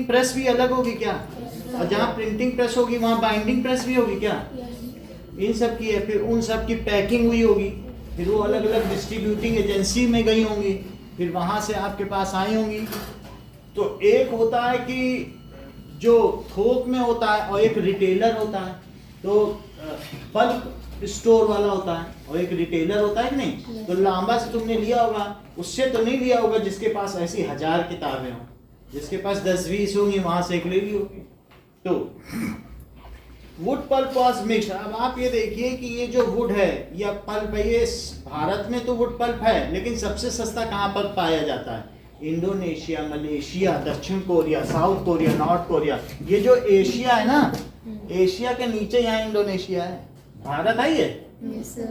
Press भी अलग होगी क्या? और जहाँ प्रिंटिंग प्रेस होगी वहाँ बाइंडिंग प्रेस भी होगी क्या? इन सब की है। फिर उन सब की पैकिंग हुई होगी, फिर वो अलग अलग डिस्ट्रीब्यूटिंग एजेंसी में गई होंगी, फिर वहाँ से आपके पास आई होंगी। तो एक होता है कि जो थोक में होता है और एक रिटेलर होता है। तो बल्क स्टोर वाला होता है और एक रिटेलर होता है कि नहीं? तो लांबा से तुमने लिया होगा, उससे तो नहीं लिया होगा जिसके पास ऐसी 1000 किताबें हों, जिसके पास 10-20 होंगी वहां से एक ले ली होगी। तो वुड पल्प वाज मिक्स्ड। अब आप ये देखिए कि ये जो वुड है या पल्प है, ये भारत में तो वुड पल्प है, लेकिन सबसे सस्ता कहाँ पर पाया जाता है? इंडोनेशिया, मलेशिया, दक्षिण Korea, south Korea, north Korea. ये जो एशिया है ना, एशिया के नीचे यहाँ इंडोनेशिया है, भारत है ये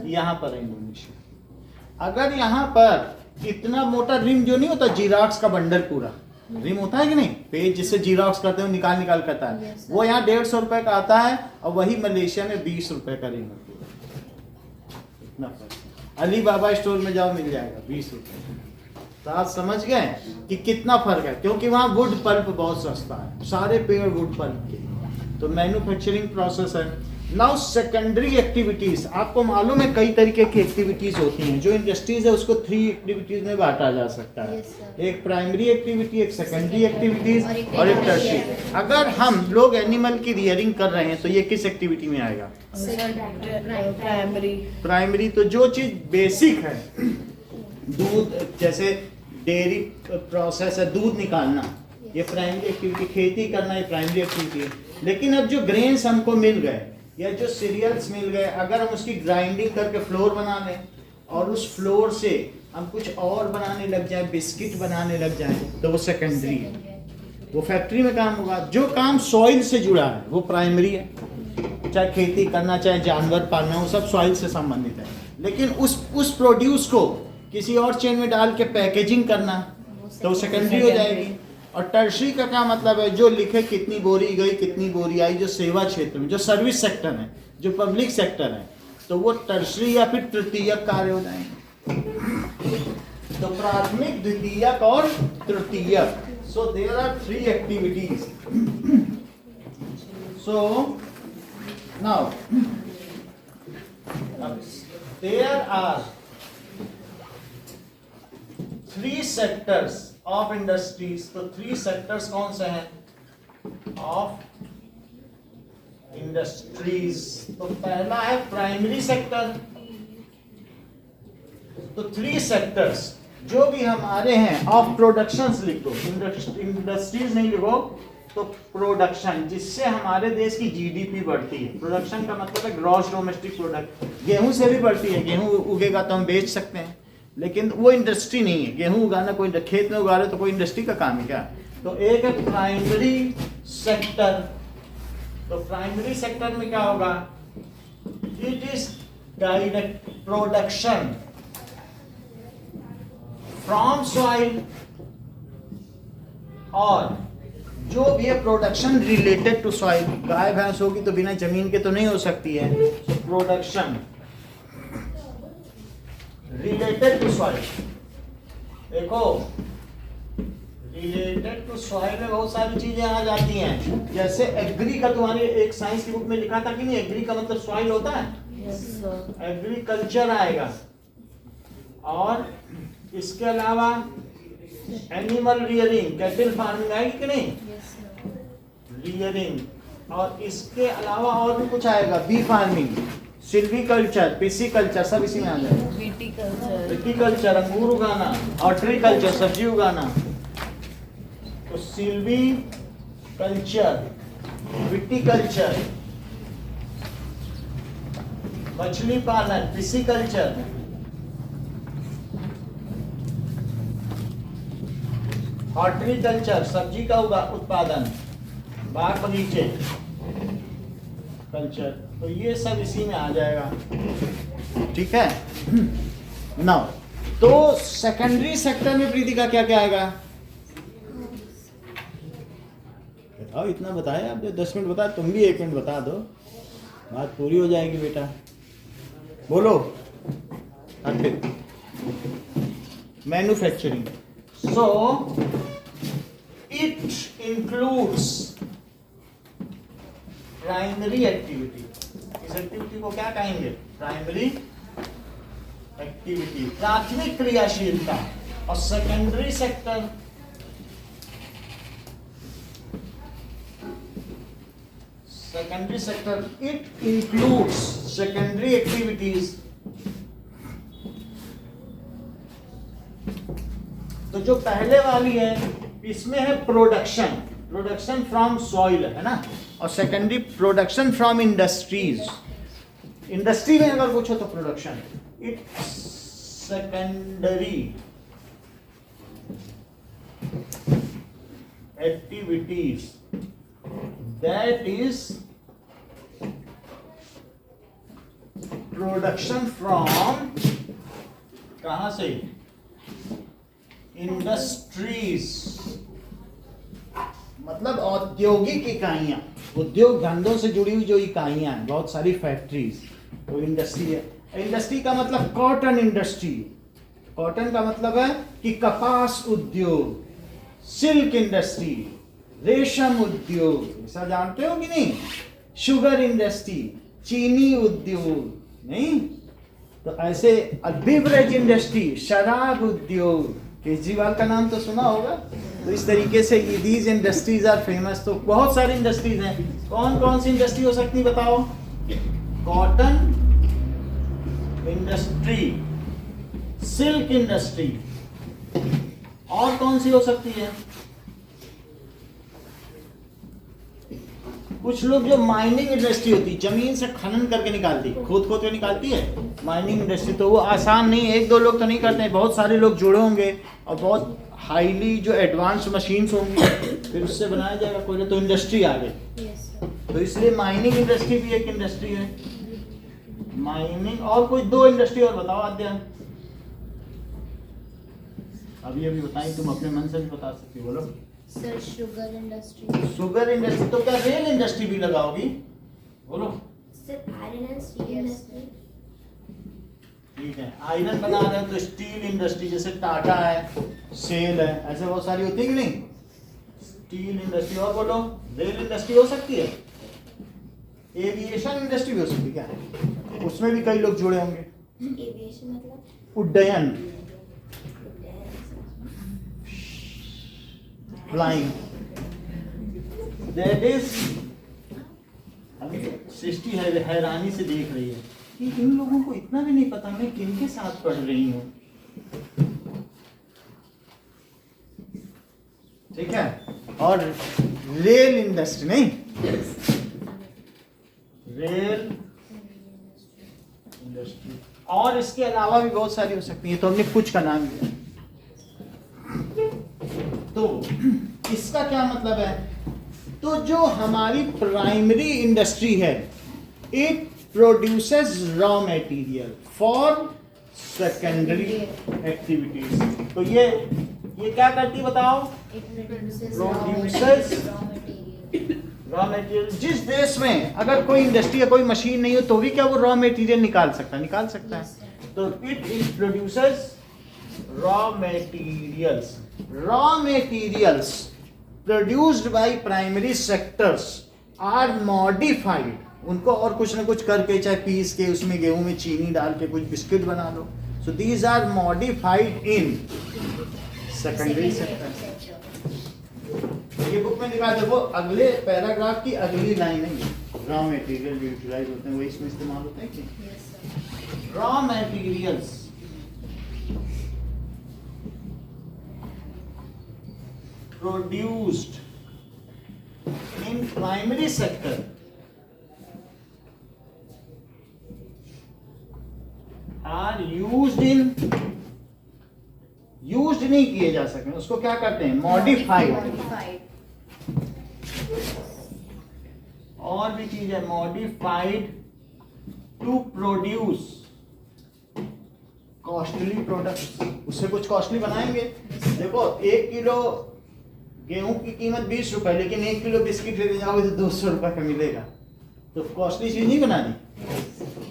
यहाँ पर है इंडोनेशिया। अगर यहाँ पर इतना मोटा रिम जो नहीं होता, जीराक्स का बंडल पूरा रिम होता है कि नहीं, पेज जिससे जीराक्स करते हैं निकाल निकाल करता है, वो यहाँ 150 रुपए का आता है और वही मलेशिया में 20 रुपए का रिम है। अली बाबा स्टोर में जाओ मिल जाएगा 20 रुपए। तो आप समझ गए कि कितना फर्क है, क्योंकि वहाँ वुड पल्प बहुत सस्ता है, सारे पेड़ वुड पल्प के। तो मैन्युफैक्चरिंग प्रोसेस है। नाउ सेकेंडरी एक्टिविटीज, आपको मालूम है कई तरीके की एक्टिविटीज होती हैं। जो इंडस्ट्रीज है उसको 3 एक्टिविटीज में बांटा जा सकता है। एक प्राइमरी एक्टिविटी, एक सेकेंडरी एक्टिविटीज और एक टर्शियरी। अगर हम लोग एनिमल की रियरिंग कर रहे हैं तो ये किस एक्टिविटी में आएगा? प्राइमरी। तो जो चीज बेसिक है, दूध, जैसे डेयरी प्रोसेस है, दूध निकालना, ये प्राइमरी एक्टिविटी। खेती करना ये प्राइमरी एक्टिविटी है। लेकिन अब जो ग्रेन्स हमको मिल गए या जो सीरियल्स मिल गए, अगर हम उसकी ग्राइंडिंग करके फ्लोर बना लें और उस फ्लोर से हम कुछ और बनाने लग जाए, बिस्किट बनाने लग जाए, तो वो सेकेंडरी है, वो फैक्ट्री में काम होगा। जो काम सॉइल से जुड़ा है वो प्राइमरी है, चाहे खेती करना, चाहे जानवर पालना, वो सब सॉइल से संबंधित है। लेकिन उस प्रोड्यूस को किसी और चेन में डाल के पैकेजिंग करना, तो सेकेंडरी हो जाएगी। और टर्शरी का क्या मतलब है? जो लिखे कितनी बोरी गई, कितनी बोरी आई, जो सेवा क्षेत्र में, जो सर्विस सेक्टर है, जो पब्लिक सेक्टर है, तो वो टर्शरी या फिर तृतीयक कार्य हो जाएंगे। तो प्राथमिक, द्वितीयक और तृतीयक। So there are 3 activities. So now there are 3 sectors of industries. तो 3 सेक्टर्स कौन से हैं ऑफ इंडस्ट्रीज? तो पहला है प्राइमरी सेक्टर। तो 3 सेक्टर्स जो भी हमारे हैं ऑफ प्रोडक्शंस लिख दो, इंडस्ट्रीज नहीं लिखो तो प्रोडक्शन, जिससे हमारे देश की जीडीपी बढ़ती है। प्रोडक्शन का मतलब है ग्रॉस डोमेस्टिक प्रोडक्ट। गेहूं से भी बढ़ती है, गेहूं उगेगा तो हम बेच सकते हैं, लेकिन वो इंडस्ट्री नहीं है। गेहूं उगाना, कोई खेत में उगा रहे तो कोई इंडस्ट्री का काम है क्या? तो एक है प्राइमरी सेक्टर। तो प्राइमरी सेक्टर में क्या होगा? It is direct production from soil, और जो भी है प्रोडक्शन रिलेटेड टू सॉइल। गाय भैंस होगी तो बिना जमीन के तो नहीं हो सकती है। Production related to soil. देखो, रिलेटेड टू सॉइल में बहुत सारी चीजें आ जाती हैं। जैसे एग्री का तुम्हारे एक साइंस की बुक में लिखा था कि नहीं, एग्री का मतलब सॉइल होता है। एग्रीकल्चर आएगा। और इसके अलावा एनिमल रियरिंग, कैटल फार्मिंग आएगी कि नहीं? रियरिंग। और इसके अलावा और भी कुछ आएगा, बी फार्मिंग, सिल्वीकल्चर, पिसीकल्चर, सब इसी में आ जाएगा। विटीकल्चर, अंगूर उगाना, हॉर्टिकल्चर, सब्जी उगाना। तो सिल्वी कल्चर, विटीकल्चर, मछली पालन, पिसीकल्चर, हॉर्टिकल्चर, सब्जी का उत्पादन, बाग बगीचे कल्चर। तो ये सब इसी में आ जाएगा। ठीक है। नाउ तो सेकेंडरी सेक्टर में प्रीति का क्या क्या आएगा? बताओ, इतना बताया आपने, 10 मिनट बताया, तुम भी 1 मिनट बता दो, बात पूरी हो जाएगी बेटा। बोलो। Manufacturing. So it includes primary activity. इस एक्टिविटी को क्या कहेंगे? प्राइमरी एक्टिविटी, प्राथमिक क्रियाशीलता। और secondary sector, it includes secondary activities. तो जो पहले वाली है इसमें है प्रोडक्शन फ्रॉम सॉइल, है ना, और secondary production from industries. Industry में अगर कुछ हो तो production. It secondary activities that is production from, कहां से? इंडस्ट्रीज, मतलब औद्योगिक इकाइयां, उद्योग धंधों से जुड़ी हुई जो इकाइयां हैं, बहुत सारी फैक्ट्रीज, तो इंडस्ट्री है। इंडस्ट्री का मतलब कॉटन इंडस्ट्री। कॉटन का मतलब है कि कपास उद्योग, सिल्क इंडस्ट्री, रेशम उद्योग, ऐसा जानते हो कि नहीं? शुगर इंडस्ट्री, चीनी उद्योग, नहीं तो ऐसे बिवरेज इंडस्ट्री, शराब उद्योग। केजरीवाल का नाम तो सुना होगा। तो इस तरीके से दीज इंडस्ट्रीज आर फेमस। तो बहुत सारी इंडस्ट्रीज हैं। कौन कौन सी इंडस्ट्री हो सकती है बताओ? कॉटन इंडस्ट्री, सिल्क इंडस्ट्री, और कौन सी हो सकती है? कुछ लोग जो माइनिंग इंडस्ट्री होती है, जमीन से खनन करके निकालती, खोद के निकालती है माइनिंग इंडस्ट्री, तो वो आसान नहीं है। एक दो लोग तो नहीं करते हैं, बहुत सारे लोग जुड़े होंगे और बहुत हाईली जो एडवांस मशीन्स होंगी, फिर उससे बनाया जाएगा कोयला, तो इंडस्ट्री आ गई। तो इसलिए माइनिंग इंडस्ट्री भी एक इंडस्ट्री है। माइनिंग, और कोई दो इंडस्ट्री और बताओ आद्या। अभी बताई, तुम अपने मन से भी बता सकती हो, बोलो। Sir sugar industry. Sugar industry, तो क्या रेल इंडस्ट्री भी लगाओगी? बोलो। Sir iron and steel industry. ठीक है, आयरन बना रहे हो तो स्टील इंडस्ट्री, जैसे टाटा है, सेल है, ऐसे बहुत सारी होती है कि नहीं? Steel industry. और बोलो, रेल इंडस्ट्री हो सकती है। एविएशन इंडस्ट्री भी हो सकती है क्या? उसमें भी कई लोग जुड़े होंगे। एविएशन मतलब उड्डयन, फ्लाइंग, दैट इज। अभी सृष्टि हैरानी से देख रही है कि इन लोगों को इतना भी नहीं पता मैं किनके साथ पढ़ रही हूँ। ठीक है। और रेल इंडस्ट्री, नहीं, रेल इंडस्ट्री, और इसके अलावा भी बहुत सारी हो सकती है। तो हमने कुछ का नाम लिया। तो इसका क्या मतलब है? तो जो हमारी प्राइमरी इंडस्ट्री है, it produces raw material for secondary activities. तो ये क्या करती बताओ? Produces raw material. जिस देश में अगर कोई इंडस्ट्री या कोई मशीन नहीं हो तो भी क्या वो रॉ मटेरियल निकाल सकता है? तो it produces raw materials. Raw materials produced by primary sectors are modified. उनको और कुछ ना कुछ करके, चाहे पीस के, उसमें गेहूं में चीनी डाल के कुछ बिस्किट बना लो। So these are modified in secondary sector. ये बुक में निकाल दो, वो अगले पैराग्राफ की अगली लाइन है। रॉ मटेरियल यूटिलाइज होते हैं, वही इसमें इस्तेमाल होते हैं कि raw materials produced in primary sector are used नहीं किए जा सकते, उसको क्या करते हैं? मॉडिफाइड। और भी चीज है, modified to produce costly products. उससे कुछ कॉस्टली बनाएंगे। देखो, 1 किलो गेहूं की कीमत 20 रुपए, लेकिन 1 किलो बिस्किट लेते जाओगे तो 200 रुपए का मिलेगा। तो कॉस्टली चीज नहीं बनानी।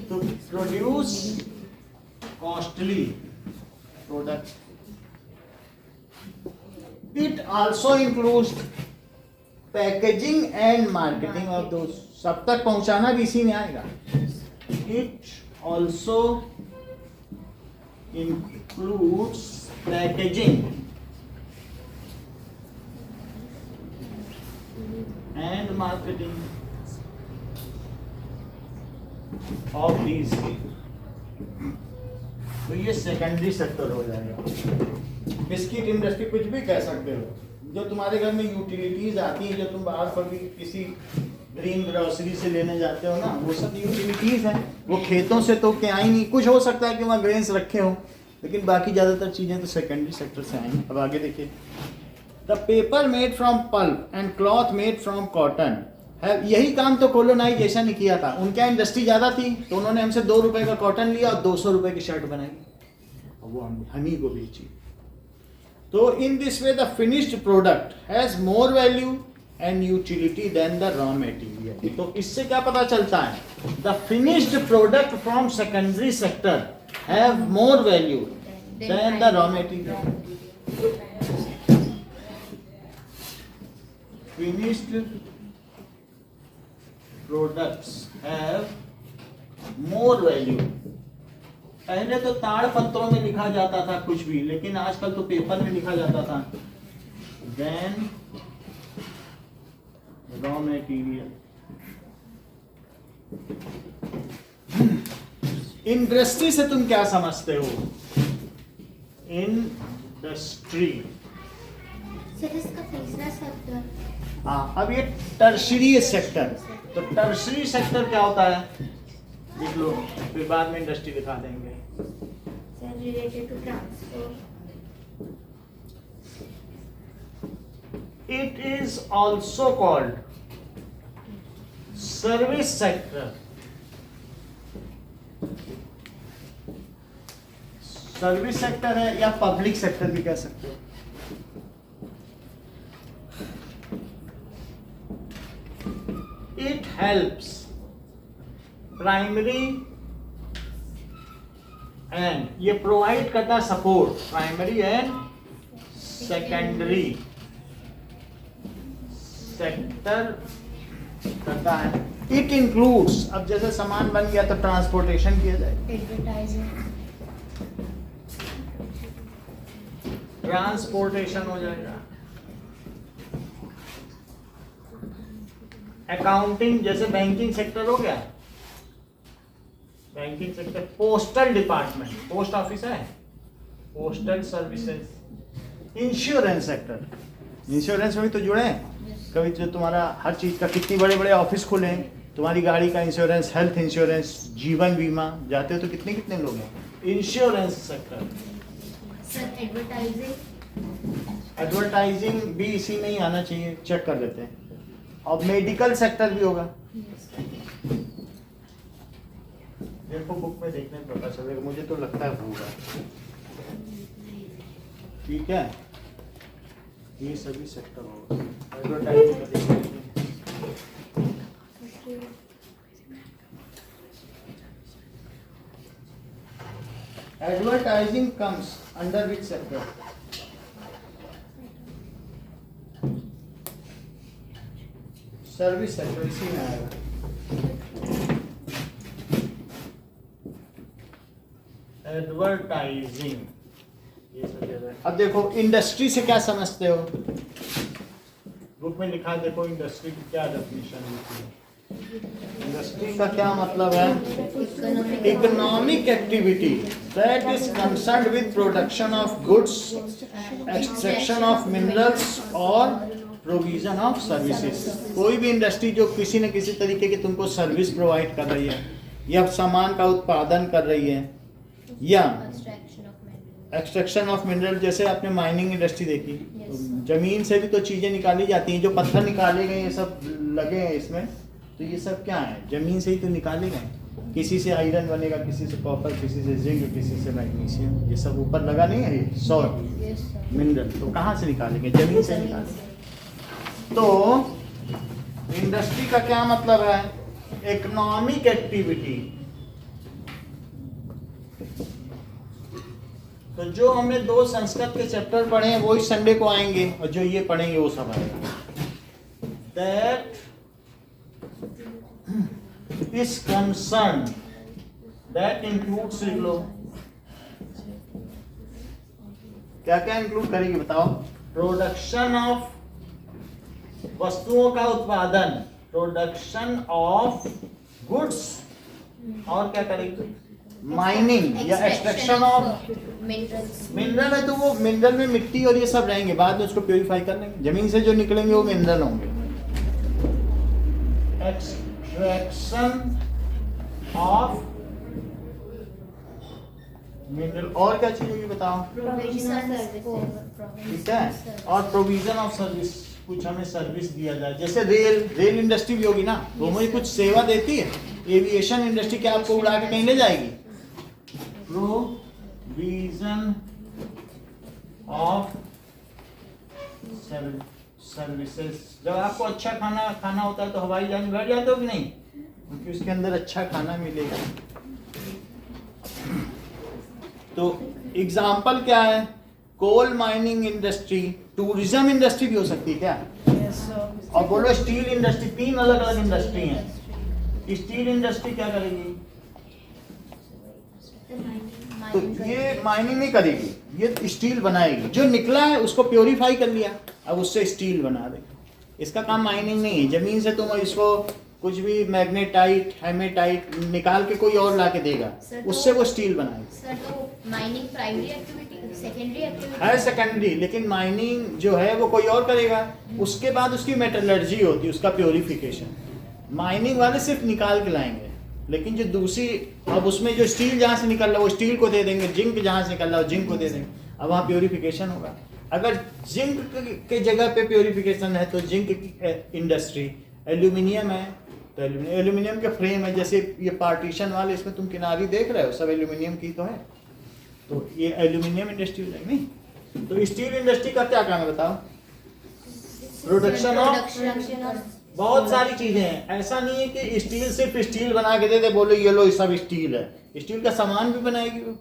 तो produce costly product. It also includes packaging and marketing of दो, सब तक पहुंचाना भी इसी में आएगा. It also includes packaging and marketing of these. तो ये सेकेंडरी सेक्टर हो जाएगा. बिस्किट इंडस्ट्री कुछ भी कह सकते हो. जो तुम्हारे घर में यूटिलिटीज आती हैं, जो तुम बाहर कभी किसी ग्रीन ग्रोसरी से लेने जाते हो ना, वो सब यूटिलिटीज हैं. वो खेतों से तो क्या आई नहीं. कुछ हो सकता है कि वहाँ ग्रेन्स रखे हो, लेकिन बाकी ज़्यादातर चीज़ें तो सेकेंडरी सेक्टर से आई. अब आगे देखिए. The paper made from pulp and cloth made from cotton है. यही काम तो कोलोनाइजेशन ने किया था. उनका इंडस्ट्री ज़्यादा थी, तो उन्होंने हमसे 2 रुपए का कॉटन लिया और 200 रुपए की शर्ट बनाई और वो हम ही को बेची. तो in this way the finished product has more value and utility than the raw material. तो इससे क्या पता चलता है? The finished product from secondary sector have more value than the raw material. Finished products have more value. पहले तो ताड़ पत्रों में लिखा जाता था कुछ भी, लेकिन आजकल तो पेपर में लिखा जाता था. Then raw material. इंडस्ट्री से तुम क्या समझते हो? इंडस्ट्री. सर इसका तीसरा सेक्टर. हाँ, अब ये टर्शरी सेक्टर. तो टर्शरी सेक्टर क्या होता है देख लो, फिर बाद में इंडस्ट्री दिखा देंगे. Sir related to transport. It is also called service sector. Service sector है या पब्लिक सेक्टर भी कह सकते हो. It helps primary and ये प्रोवाइड करता है support primary and secondary sector करता है. It includes. अब जैसे सामान बन गया तो ट्रांसपोर्टेशन किया जाए. एडवर्टाइजिंग. ट्रांसपोर्टेशन हो जाएगा. अकाउंटिंग जैसे बैंकिंग सेक्टर हो गया. Banking sector. Postal department, post office है, postal services. Insurance sector. Insurance में भी तो जुड़े हैं. कभी जो तुम्हारा हर चीज का कितनी बड़े बड़े ऑफिस खुले हैं. तुम्हारी गाड़ी का इंश्योरेंस, हेल्थ इंश्योरेंस, जीवन बीमा. जाते हो तो कितने कितने लोग हैं. Insurance sector. Sir advertising. Advertising भी इसी में ही आना चाहिए, चेक कर लेते हैं. और मेडिकल सेक्टर भी होगा. देखो बुक में देखने में पता चलेगा, मुझे तो लगता है होगा. ठीक है, ये सभी सेक्टर होगा. एडवर्टाइजिंग का देख लेते हैं. Advertising comes under which sector? Service sector इसी में आएगा. एडवर्टाइजिंग ये सब जगह. अब देखो इंडस्ट्री से क्या समझते हो? बुक में लिखा है, देखो इंडस्ट्री की क्या डेफिनेशन लिखी है. इंडस्ट्री का क्या मतलब है? Economic activity that is concerned with production of goods, extraction of minerals और प्रोविजन ऑफ सर्विसेज. कोई भी इंडस्ट्री जो किसी न किसी तरीके की तुमको सर्विस प्रोवाइड कर रही है, या सामान का उत्पादन कर रही है, या एक्सट्रैक्शन ऑफ मिनरल. जैसे आपने माइनिंग इंडस्ट्री देखी, जमीन से भी तो चीजें निकाली जाती हैं. जो पत्थर निकाले गए ये सब लगे हैं इसमें, तो ये सब क्या है? जमीन से ही तो निकाले गए. किसी से आयरन बनेगा, किसी से कॉपर, किसी से जिंक, किसी से मैग्नीशियम. ये सब ऊपर लगा नहीं है, ये सॉल्ट मिनरल. तो कहाँ से निकालेंगे? जमीन से निकालेंगे. तो इंडस्ट्री का क्या मतलब है? Economic activity. तो जो हमने 2 संस्कृत के चैप्टर पढ़े हैं वो इस संडे को आएंगे, और जो ये पढ़ेंगे वो सब आएगा. that is concerned, that includes, लिख लो, क्या क्या इंक्लूड करेगी बताओ? प्रोडक्शन ऑफ, वस्तुओं का उत्पादन, प्रोडक्शन ऑफ गुड्स, और क्या करेगी? माइनिंग या एक्सट्रैक्शन ऑफ मिनरल्स। मिनरल है तो वो मिनरल में मिट्टी और ये सब रहेंगे, बाद में उसको प्योरीफाई कर लेंगे, जमीन से जो निकलेंगे वो मिनरल होंगे। एक्सट्रैक्शन ऑफ मिनरल, और क्या चीज होगी बताओ? प्रोविजन ठीक है, और प्रोविजन ऑफ सर्विस, कुछ हमें सर्विस दिया जाए, जैसे रेल इंडस्ट्री भी होगी ना, वो मुझे कुछ सेवा देती है। एविएशन इंडस्ट्री क्या आपको उड़ा के कहीं ले जाएगी? Provision of services. जब आपको अच्छा खाना खाना होता है तो हवाई जहाज में बैठ जाते हो कि नहीं? क्योंकि उसके अंदर अच्छा खाना मिलेगा। तो एग्जाम्पल क्या है? Coal mining industry, tourism industry भी हो सकती है क्या? और बोलो स्टील इंडस्ट्री, 3 अलग अलग इंडस्ट्री हैं। स्टील इंडस्ट्री क्या करेगी? तो ये माइनिंग नहीं करेगी, ये स्टील बनाएगी, जो निकला है उसको प्योरीफाई कर लिया, अब उससे स्टील बना देगी। इसका काम माइनिंग नहीं है, जमीन से तुम इसको कुछ भी मैग्नेटाइट, हेमेटाइट निकाल के कोई और ला के देगा, उससे वो स्टील बनाएगी। सर तो mining primary activity, secondary activity है सेकेंडरी, लेकिन माइनिंग जो है वो कोई और करेगा, उसके बाद उसकी मेटलर्जी होती है, उसका प्योरीफिकेशन। माइनिंग वाले सिर्फ निकाल के लाएंगे, लेकिन जो दूसरी, अब उसमें जो स्टील जहाँ से निकल रहा है वो स्टील को दे देंगे, जिंक जहाँ से निकल रहा है वो जिंक को दे देंगे, अब वहाँ प्योरीफिकेशन होगा। अगर जिंक के जगह पे प्योरीफिकेशन है तो जिंक की इंडस्ट्री, एल्यूमिनियम है तो एल्यूमिनियम के फ्रेम है, जैसे ये पार्टीशन वाले इसमें तुम किनारी देख रहे हो सब एल्यूमिनियम की तो है, तो ये एल्यूमिनियम इंडस्ट्री हो जाएगी। नहीं तो स्टील इंडस्ट्री का क्या काम है बताओ? प्रोडक्शन ऑफ बहुत सारी चीजें हैं, ऐसा नहीं है कि स्टील सिर्फ स्टील बना के दे दे, बोलो ये लो सब स्टील है, स्टील का सामान भी बनाएगी वो,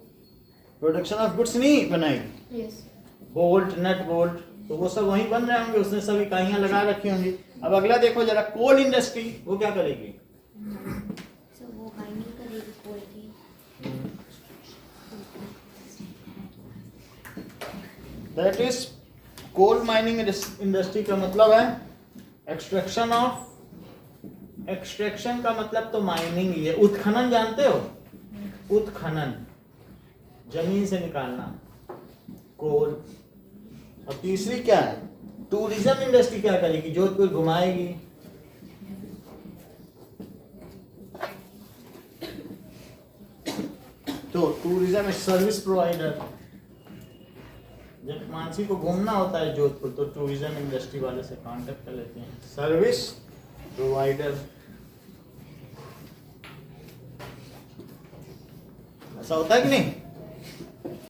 प्रोडक्शन ऑफ गुड्स नहीं बनाएगी। बोल्ट, नट बोल्ट, तो वो सब वहीं बन रहे होंगे, उसने सब इकाइयां लगा रखी होंगी। अब अगला देखो जरा, कोल इंडस्ट्री, वो क्या करेगी? सर वो माइनिंग करेगी कोल की। That is coal mining industry का मतलब है एक्सट्रैक्शन ऑफ, एक्सट्रैक्शन का मतलब तो माइनिंग ही है। उत्खनन जानते हो? उत्खनन, जमीन से निकालना, कोल। और तीसरी क्या है? टूरिज्म इंडस्ट्री क्या करेगी? जोधपुर घुमाएगी, तो टूरिज्म सर्विस प्रोवाइडर। जब मानसी को घूमना होता है जोधपुर तो टूरिज्म इंडस्ट्री वाले से कांटेक्ट कर लेते हैं, सर्विस प्रोवाइडर। ऐसा होता है कि नहीं?